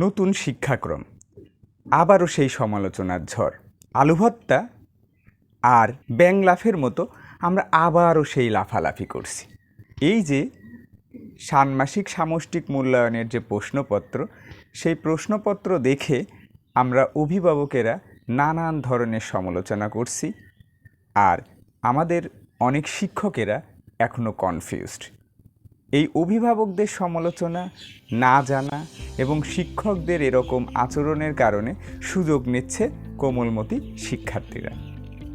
নতুন শিক্ষাক্রম, আবারও সেই সমালোচনার ঝড়। আলু ভর্তা আর ব্যাঙ লাফের মতো আমরা আবারও সেই লাফালাফি করছি। এই যে ষান্মাসিক সামষ্টিক মূল্যায়নের যে প্রশ্নপত্র, সেই প্রশ্নপত্র দেখে আমরা অভিভাবকেরা নানান ধরনের সমালোচনা করছি, আর আমাদের অনেক শিক্ষকেরা এখনও কনফিউজড। এই অভিভাবকদের সমালোচনা না জানা এবং শিক্ষকদের এরকম আচরণের কারণে সুযোগ নিচ্ছে কোমলমতি শিক্ষার্থীরা।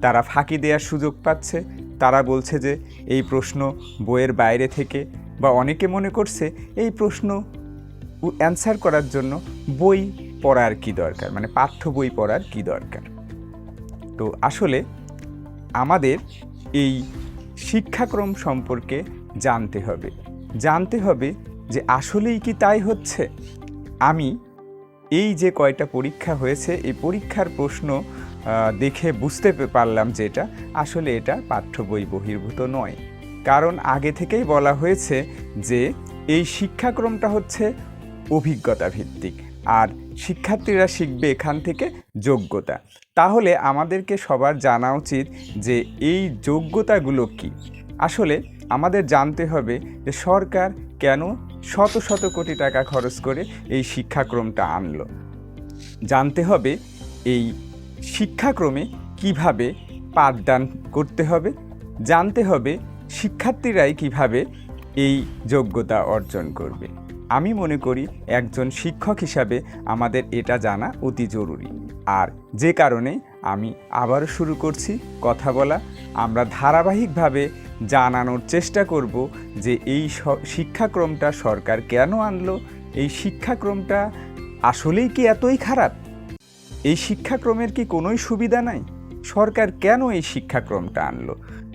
তারা ফাঁকি দেওয়ার সুযোগ পাচ্ছে। তারা বলছে যে এই প্রশ্ন বইয়ের বাইরে থেকে, বা অনেকে মনে করছে এই প্রশ্ন অ্যান্সার করার জন্য বই পড়ার কি দরকার, মানে পাঠ্য বই পড়ার কি দরকার। তো আসলে আমাদের এই শিক্ষাক্রম সম্পর্কে জানতে হবে যে আসলেই কি তাই হচ্ছে। আমি এই যে কয়টা পরীক্ষা হয়েছে, এই পরীক্ষার প্রশ্ন দেখে বুঝতে পারলাম যে আসলে এটা পাঠ্য বই বহির্ভূত নয়। কারণ আগে থেকেই বলা হয়েছে যে এই শিক্ষাক্রমটা হচ্ছে অভিজ্ঞতা ভিত্তিক, আর শিক্ষার্থীরা শিখবে এখান থেকে যোগ্যতা। তাহলে আমাদেরকে সবার জানা উচিত যে এই যোগ্যতাগুলো কি। আসলে আমাদের জানতে হবে যে সরকার কেন শত শত কোটি টাকা খরচ করে এই শিক্ষাক্রমটা আনলো। জানতে হবে এই শিক্ষাক্রমে কিভাবে পাঠদান করতে হবে। জানতে হবে শিক্ষার্থীরাই কিভাবে এই যোগ্যতা অর্জন করবে। আমি মনে করি একজন শিক্ষক হিসাবে আমাদের এটা জানা অতি জরুরি। আর যে কারণে আমি আবারও শুরু করছি কথা বলা। আমরা ধারাবাহিকভাবে জানানোর চেষ্টা করব যে এই শিক্ষাক্রমটা সরকার কেন আনলো, এই শিক্ষাক্রমটা আসলেই কি এতই খারাপ, এই শিক্ষাক্রমের কি কোনোই সুবিধা নাই, সরকার কেন এই শিক্ষাক্রমটা আনলো।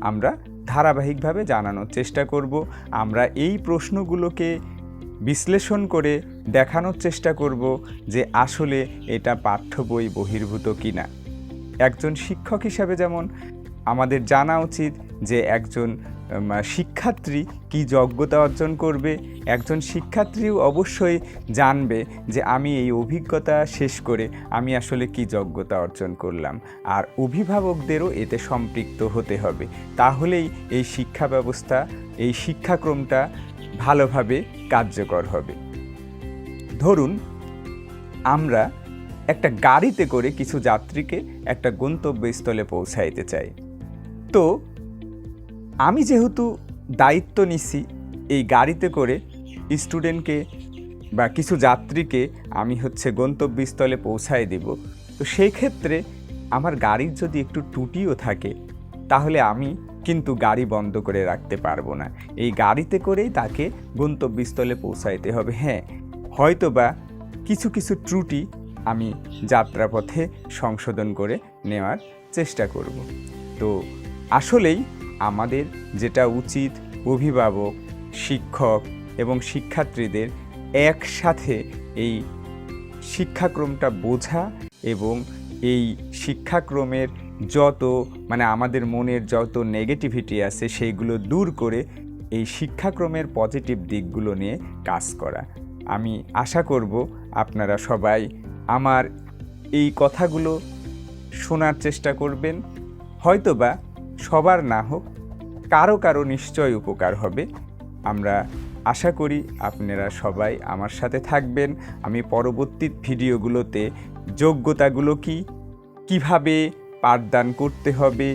আমরা ধারাবাহিকভাবে জানানোর চেষ্টা করব। আমরা এই প্রশ্নগুলোকে বিশ্লেষণ করে দেখানোর চেষ্টা করব যে আসলে এটা পাঠ্য বই বহির্ভূত কিনা। একজন শিক্ষক হিসাবে যেমন আমাদের জানা উচিত যে একজন শিক্ষার্থী কি যোগ্যতা অর্জন করবে, একজন শিক্ষার্থীও অবশ্যই জানবে যে আমি এই অভিজ্ঞতা শেষ করে আমি আসলে কি যোগ্যতা অর্জন করলাম। আর অভিভাবকদেরও এতে সম্পৃক্ত হতে হবে। তাহলেই এই শিক্ষা ব্যবস্থা, এই শিক্ষাক্রমটা ভালোভাবে কার্যকর হবে। ধরুন আমরা একটা গাড়িতে করে কিছু যাত্রীকে একটা গন্তব্যস্থলে পৌঁছাইতে চাই। তো আমি যেহেতু দায়িত্ব নিছি এই গাড়িতে করে স্টুডেন্টকে বা কিছু যাত্রীকে আমি গন্তব্যস্থলে পৌঁছায় দেব, তো সেই ক্ষেত্রে আমার গাড়ির যদি একটু ত্রুটিও থাকে তাহলে আমি কিন্তু গাড়ি বন্ধ করে রাখতে পারবো না। এই গাড়িতে করেই তাকে গন্তব্যস্থলে পৌঁছাইতে হবে। হ্যাঁ, হয়তোবা কিছু কিছু ত্রুটি আমি যাত্রাপথে সংশোধন করে নেওয়ার চেষ্টা করব। তো আসলেই আমাদের যেটা উচিত, অভিভাবক, শিক্ষক এবং শিক্ষার্থীদের একসাথে এই শিক্ষাক্রমটা বোঝা এবং এই শিক্ষাক্রমের যত আমাদের মনের যত নেগেটিভিটি আছে সেইগুলো দূর করে এই শিক্ষাক্রমের পজিটিভ দিকগুলো নিয়ে কাজ করা। আমি আশা করব আপনারা সবাই আমার এই কথাগুলো শোনার চেষ্টা করবেন। হয়তোবা সবার না হোক, কারো কারো নিশ্চয় উপকার হবে। আমরা আশা করি আপনারা সবাই আমার সাথে থাকবেন। আমি পরবর্তী ভিডিওগুলোতে যোগ্যতাগুলো কিভাবে পাঠদান করতে হবে,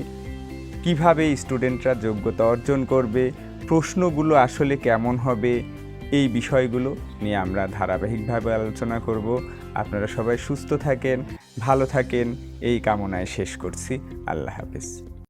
কিভাবে স্টুডেন্টরা যোগ্যতা অর্জন করবে, প্রশ্নগুলো আসলে কেমন হবে, এই বিষয়গুলো নিয়ে আমরা ধারাবাহিকভাবে আলোচনা করব। আপনারা সবাই সুস্থ থাকেন, ভালো থাকেন, এই কামনায় শেষ করছি। আল্লাহ হাফেজ।